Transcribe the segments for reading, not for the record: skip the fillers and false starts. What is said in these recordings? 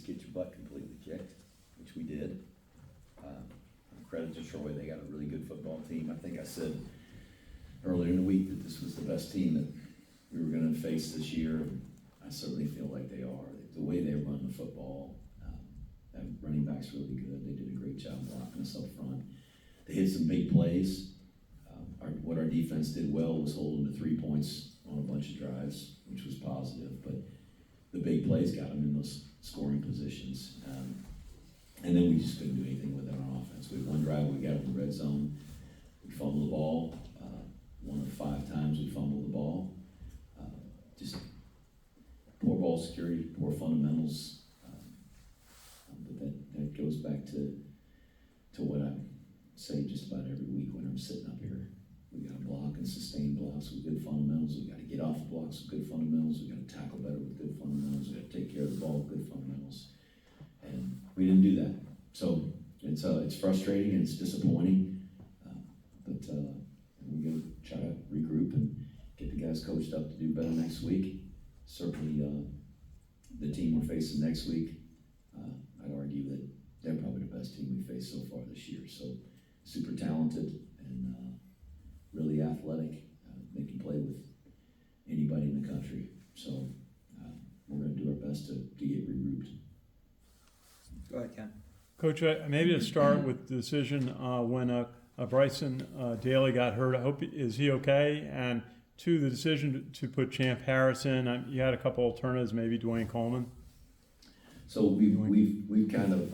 just get your butt completely kicked, which we did. Credit to Troy, they got a really good football team. I think I said earlier in the week that this was the best team that we were going to face this year. I certainly feel like they are. The way they run the football, that running back's really good. They did a great job blocking us up front. They hit some big plays. What our defense did well was hold them to 3 points on a bunch of drives, which was positive. But the big plays got them in those scoring positions. And then we just couldn't do anything with it on offense. We had one drive, we got in the red zone. We fumbled the ball. 1 of 5 times we fumbled the ball. Just poor ball security, poor fundamentals. But that goes back to what I say just about every week when I'm sitting up here. We got to block and sustain blocks with good fundamentals. We got to get off the blocks with good fundamentals. We got to tackle better with good fundamentals. We got to take care of the ball with good fundamentals. And we didn't do that. So it's frustrating and it's disappointing. But we're going to try to regroup and get the guys coached up to do better next week. Certainly the team we're facing next week, I'd argue that they're probably the best team we faced so far this year. So super talented and really athletic. They can play with anybody in the country. So we're going to do our best to get regrouped. Go ahead, Ken. Coach, maybe to start with the decision when Bryson Daily got hurt, is he okay? And 2, the decision to put Champ Harris in. You had a couple alternatives, maybe Dwayne Coleman. So we've kind of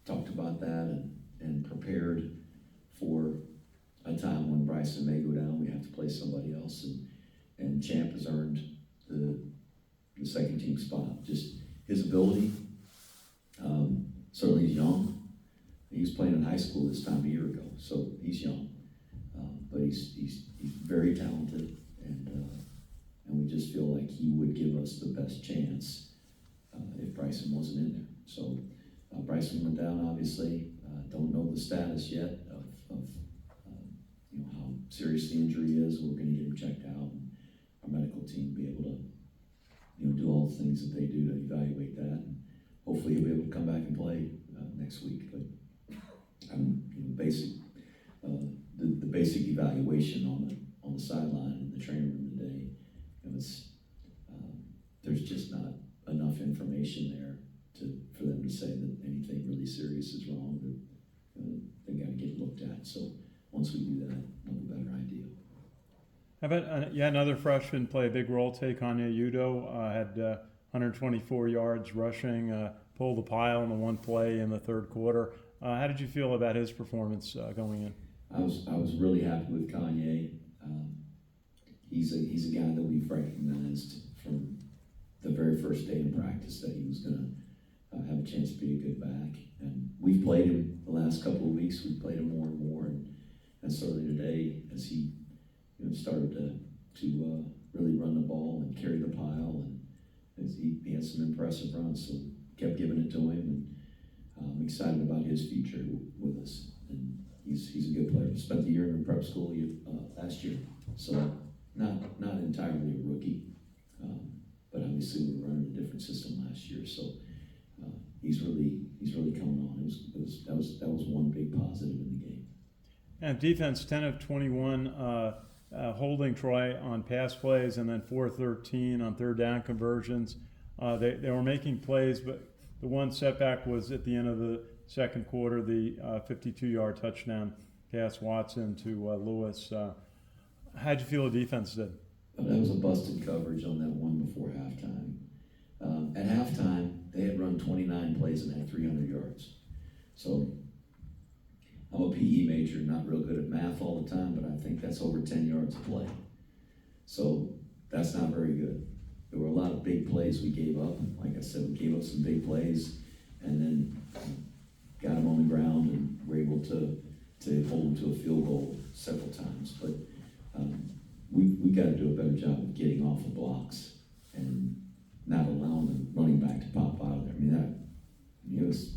talked about that and prepared for a time when Bryson may go down. We have to play somebody else, and Champ has earned the second team spot. Just his ability. Certainly he's young. He was playing in high school this time a year ago, so he's young. But he's very talented, and we just feel like he would give us the best chance if Bryson wasn't in there. So Bryson went down, obviously. Don't know the status yet of how serious the injury is. We're going to get him checked out, and our medical team will be able to do all the things that they do to evaluate that. And hopefully he'll be able to come back and play next week. But the basic evaluation on the sideline in the training room today, there's just not enough information there for them to say that anything really serious is wrong. They got to get looked at. So once we do that, we'll have a better idea. How about another freshman play a big role? Kanye Udoh had 124 yards rushing, pulled the pile in the one play in the third quarter. How did you feel about his performance going in? I was really happy with Kanye. He's a guy that we've recognized from the very first day in practice that he was going to have a chance to be a good back. And we've played him the last couple of weeks. We've played him more and more. And certainly today, as he started to really run the ball and carry the pile, and as he had some impressive runs, so kept giving it to him. And I'm excited about his future with us. And he's a good player. He spent the year in prep school last year, so not entirely a rookie, but obviously we were running a different system last year. So he's really coming on. That was one big positive in the game. And defense, 10 of 21 holding Troy on pass plays, and then 4-13 on third down conversions. They were making plays, but the one setback was at the end of the second quarter, the 52-yard touchdown pass Watson to Lewis. How'd you feel the defense did? That was a busted coverage on that one before halftime. At halftime, they had run 29 plays and had 300 yards. So I'm a PE major, not real good at math all the time, but I think that's over 10 yards a play. So that's not very good. There were a lot of big plays we gave up. Like I said, we gave up some big plays and then got them on the ground and were able to hold them to a field goal several times. But we got to do a better job of getting off of blocks and not allowing the running back to pop out of there. I mean, it was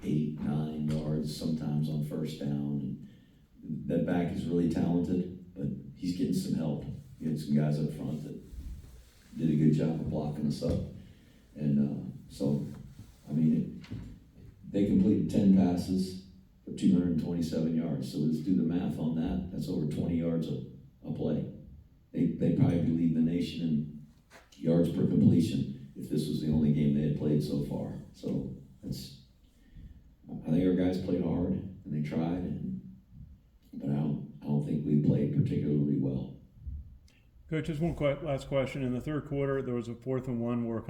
8, 9 yards sometimes on first down. And that back is really talented, but he's getting some help. He had some guys up front that did a good job of blocking us up. And so I mean, they completed 10 passes for 227 yards. So let's do the math on that. That's over 20 yards a play. They probably lead the nation in yards per completion if this was the only game they had played so far. So I think our guys played hard and they tried, but I don't think we played particularly well. Coach, just one last question. In the third quarter, there was a 4th and 1 where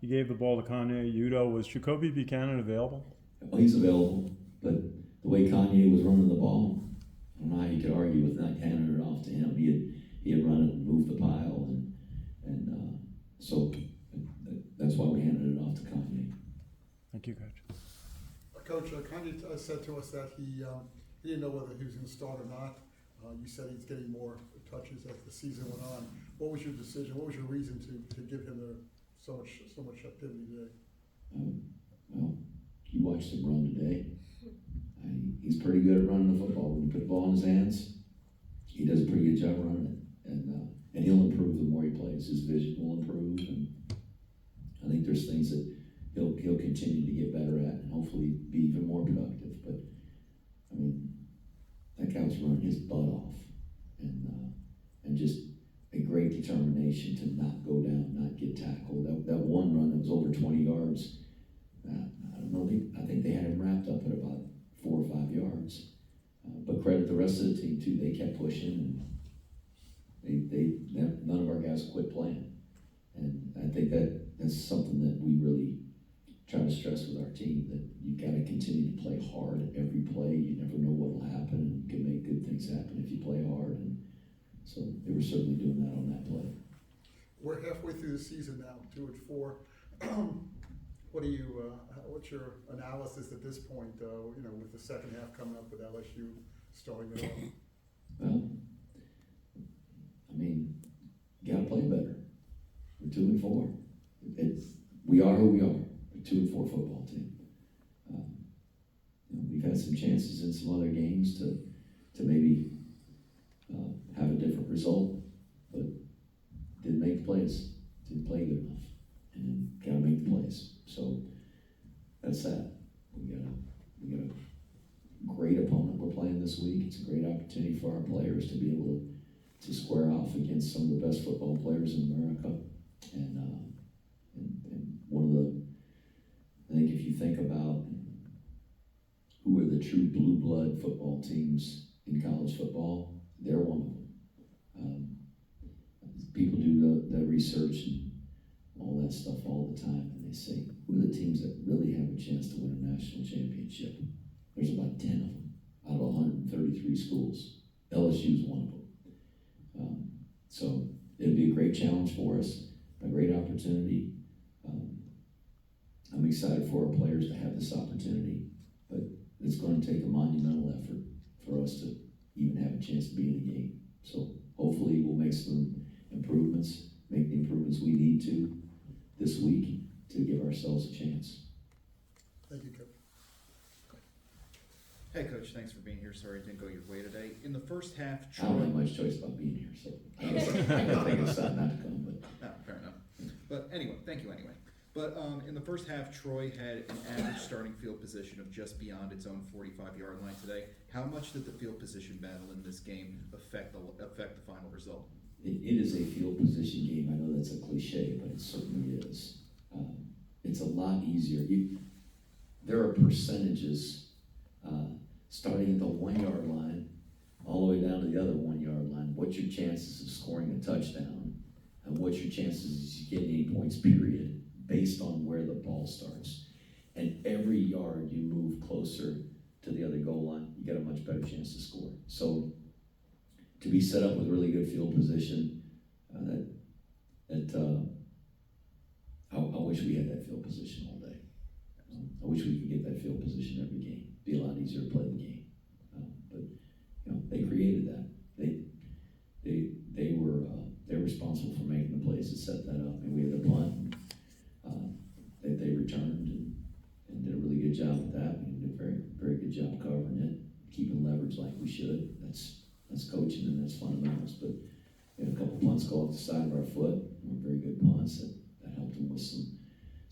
you gave the ball to Kanye Udoh. Was Jacoby Buchanan available? Well, he's available, but the way Kanye was running the ball, I don't know how you could argue with not handing it off to him. He had run it and moved the pile, and so that's why we handed it off to Kanye. Thank you, Coach. Coach, Kanye said to us that he didn't know whether he was going to start or not. You said he's getting more touches as the season went on. What was your decision? What was your reason to give him so much activity today? Well, you watched him run today. He's pretty good at running the football. When you put the ball in his hands, he does a pretty good job running it, and he'll improve the more he plays. His vision will improve, and I think there's things that he'll continue to get better at, and hopefully be even more productive. But I mean, that guy was running his butt off, and just a great determination to not go down, not get tackled. That one run that was over 20 yards, I don't know, I think they had him wrapped up at about 4 or 5 yards. But credit the rest of the team too. They kept pushing, and none of our guys quit playing. And I think that's something that we really try to stress with our team, that you got to continue to play hard at every play. You never know what will happen, and you can make good things happen if you play hard. And so they were certainly doing that on that play. We're halfway through the season now, 2-4. What's your analysis at this point? With the second half coming up with LSU starting it off. Well, I mean, you got to play better. We're 2-4. We are who we are. We're 2-4 football team. We've had some chances in some other games to maybe have a different result, but didn't make the plays. Didn't play good enough, and got to make the plays. So that's that. We got a great opponent we're playing this week. It's a great opportunity for our players to be able to square off against some of the best football players in America. And one of the, I think if you think about who are the true blue blood football teams in college football, they're one of them. People do the research and all that stuff all the time, and they say, who are the teams that really have a chance to win a national championship? There's about 10 of them out of 133 schools. LSU is one of them. So it'll be a great challenge for us, a great opportunity. I'm excited for our players to have this opportunity, but it's going to take a monumental effort for us to even have a chance to be in the game. So hopefully we'll make some improvements, make the improvements we need to this week to give ourselves a chance. Thank you, Coach. Hey, Coach, thanks for being here. Sorry it didn't go your way today. In the first half, I don't have much choice about being here, so I guess I think it's not to come, but. No, fair enough. But anyway, thank you anyway. But in the first half, Troy had an average starting field position of just beyond its own 45-yard line today. How much did the field position battle in this game affect the final result? It is a field position game. I know that's a cliche, but it certainly is. It's a lot easier. There are percentages starting at the 1 yard line all the way down to the other 1 yard line. What's your chances of scoring a touchdown? And what's your chances of getting any points, period, based on where the ball starts. And every yard you move closer to the other goal line, you got a much better chance to score. So to be set up with really good field position, I wish we had that field position all day. I wish we could get that field position every game. It'd be a lot easier to play the game. But they created that. They're responsible for making the plays to set that up. And we had a punt. They returned and did a really good job with that. We did a very, very good job covering it, keeping leverage like we should. That's coaching and that's fundamentals. But we had a couple punts go off the side of our foot. They were very good punts that helped them with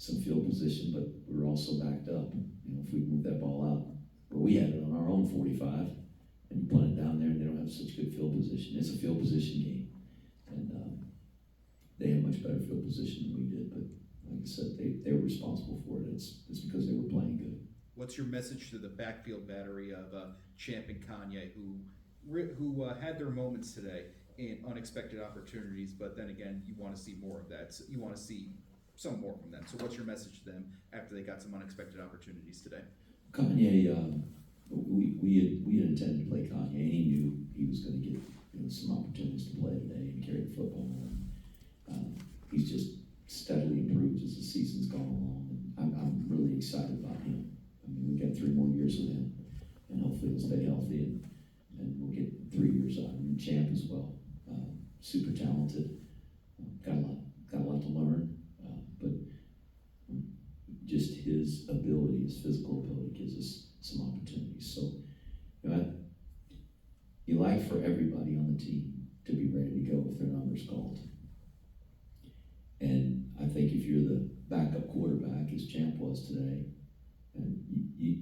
some field position, but we were also backed up. You know, if we move that ball out, where we had it on our own 45, and you punt it down there, and they don't have such good field position. It's a field position game, and they had much better field position than we did. But like I said, they were responsible for it. It's because they were playing good. What's your message to the backfield battery of Champ and Kanye, who had their moments today in unexpected opportunities, but then again, you want to see more of that. So you want to see some more from them. So what's your message to them after they got some unexpected opportunities today? Kanye, we had intended to play Kanye, and he knew he was going to get some opportunities to play today and carry the football. He's just steadily improved as the season's gone along, and I'm really excited about him. I mean, we got 3 more years with him, and hopefully he'll stay healthy, and we'll get 3 years out of him. Champ as well, super talented, got a lot to learn, but just his ability, his physical ability, gives us some opportunities. So, you like for everybody on the team to be ready to go if their number's called. And I think if you're the backup quarterback, as Champ was today, and you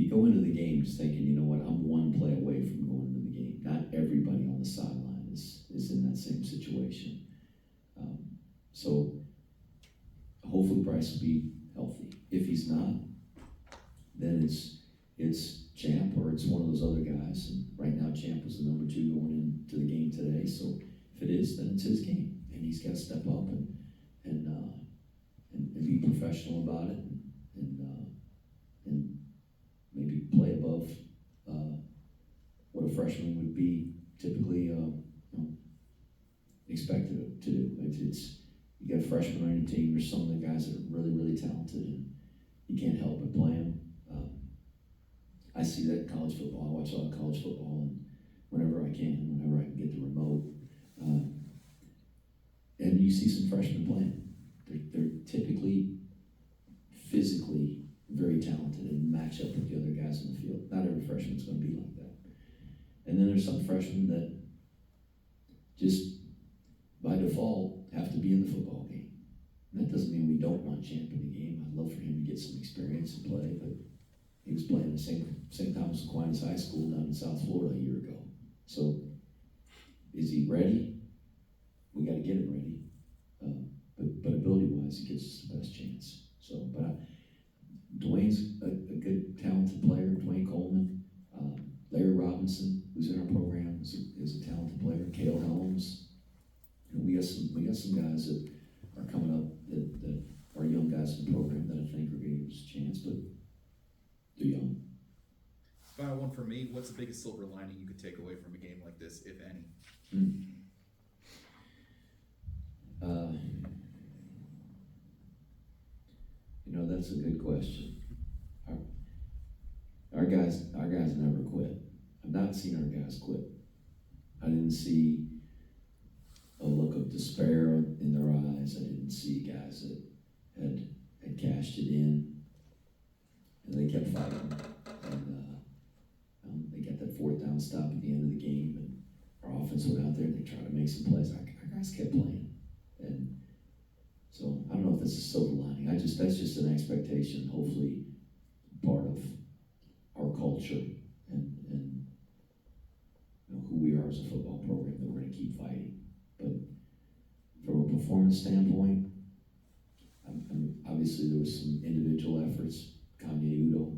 go into the game just thinking, you know what, I'm one play away from going into the game. Not everybody on the sideline is in that same situation. So hopefully Bryce will be healthy. If he's not, then it's Champ or it's one of those other guys. And right now Champ was the number 2 going into the game today. So if it is, then it's his game. And he's got to step up and be professional about it, and maybe play above what a freshman would be typically expected to do. It's you got a freshman on your team. There's some of the guys that are really, really talented, and you can't help but play them. I see that in college football. I watch a lot of college football, and whenever I can get the remote. And you see some freshmen playing. They're typically physically very talented and match up with the other guys in the field. Not every freshman's going to be like that. And then there's some freshmen that just by default have to be in the football game. And that doesn't mean we don't want Champ in the game. I'd love for him to get some experience and play, but he was playing at St. Thomas Aquinas High School down in South Florida a year ago. So is he ready? We got to get him ready. But ability-wise, he gives us the best chance. So, but Dwayne's a good, talented player. Dwayne Coleman, Larry Robinson, who's in our program, is a talented player. Cale Helms. And we got some guys that are coming up that are young guys in the program that I think are going to give us a chance, but they're young. Final one for me. What's the biggest silver lining you could take away from a game like this, if any? That's a good question. Our guys never quit. I've not seen our guys quit. I didn't see a look of despair in their eyes. I didn't see guys that had cashed it in, and they kept fighting. And they got that 4th down stop at the end of the game, and our offense went out there and they tried to make some plays. Our guys kept playing, and so I don't know if that's a silver lining. That's just an expectation, hopefully part of our culture and who we are as a football program, that we're going to keep fighting. But from a performance standpoint, obviously there was some individual efforts. Kanye Udoh,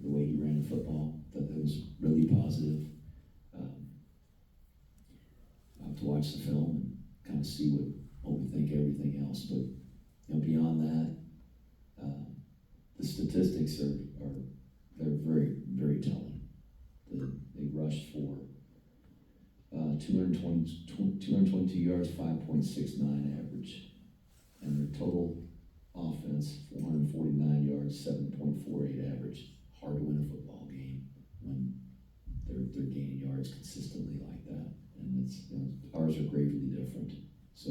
the way he ran the football, that was really positive. I have to watch the film and kind of see what we think everything else. But beyond that, the statistics they're very, very telling. They rushed for 222 yards, 5.69 average, and their total offense 449 yards, 7.48 average. Hard to win a football game when they're gaining yards consistently like that, and ours are gravely different. So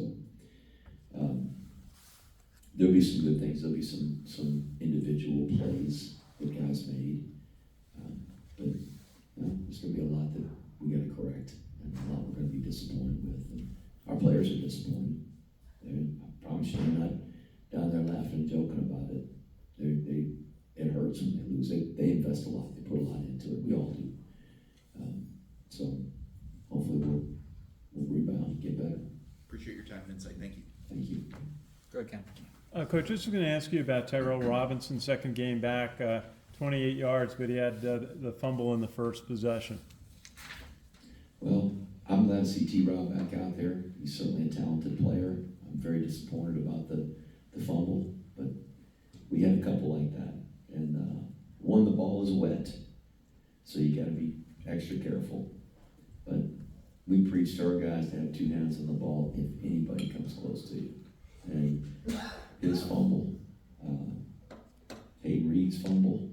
there'll be some good things. There'll be some individual plays that guys made, but there's going to be a lot that we got to correct, and a lot we're going to be disappointed with. And our players are disappointed. I promise you, ahead, Ken. Coach, just going to ask you about Tyrell Robinson's second game back, 28 yards, but he had the fumble in the first possession. Well, I'm glad to see T-Rob back out there. He's certainly a talented player. I'm very disappointed about the fumble, but we had a couple like that. And one, the ball is wet, so you got to be extra careful. But we preach to our guys to have two hands on the ball if anybody comes close to you. And his fumble, Hayden Reed's fumble,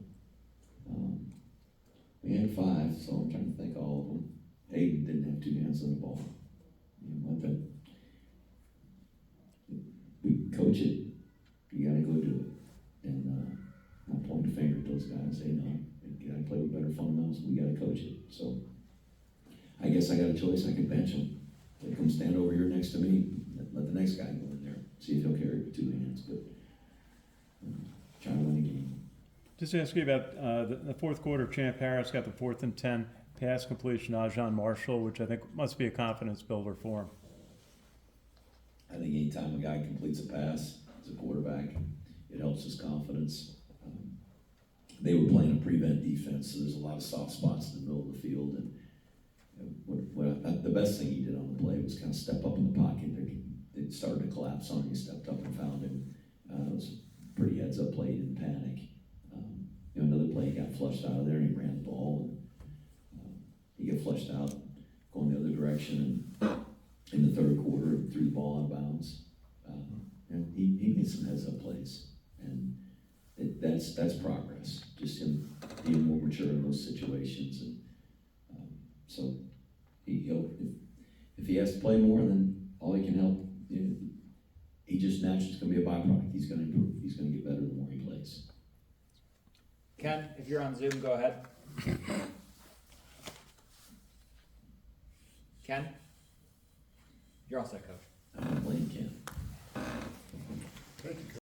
we had 5, so I'm trying to think of all of them. Hayden didn't have two hands on the ball. You know, but we coach it. You got to go do it. And not point a finger at those guys. Say, no, you got to play with better fundamentals. We got to coach it. So I guess I got a choice. I can bench him. They come stand over here next to me. Let the next guy go in there. See if he'll carry it with 2 hands. But try to win a game. Just to ask you about the fourth quarter, Champ Harris got the 4th and 10 pass completion, Ajon Marshall, which I think must be a confidence builder for him. I think anytime a guy completes a pass as a quarterback, it helps his confidence. They were playing a prevent defense, so there's a lot of soft spots in the middle of the field. And the best thing he did on the play was kind of step up in the pocket. It started to collapse on him. He stepped up and found him. It was a pretty heads-up play. He didn't panic. Another play, he got flushed out of there and he ran the ball. And he got flushed out, going the other direction. And in the third quarter, threw the ball out of bounds. And he made some heads-up plays. And that's progress. Just him being more mature in those situations. And so if he has to play more, then all he can help. He just naturally is going to be a byproduct. He's going to improve. He's going to get better the more he plays. Ken, if you're on Zoom, go ahead. Ken? You're all set, Coach. I'm not playing Ken. Thank you, Coach.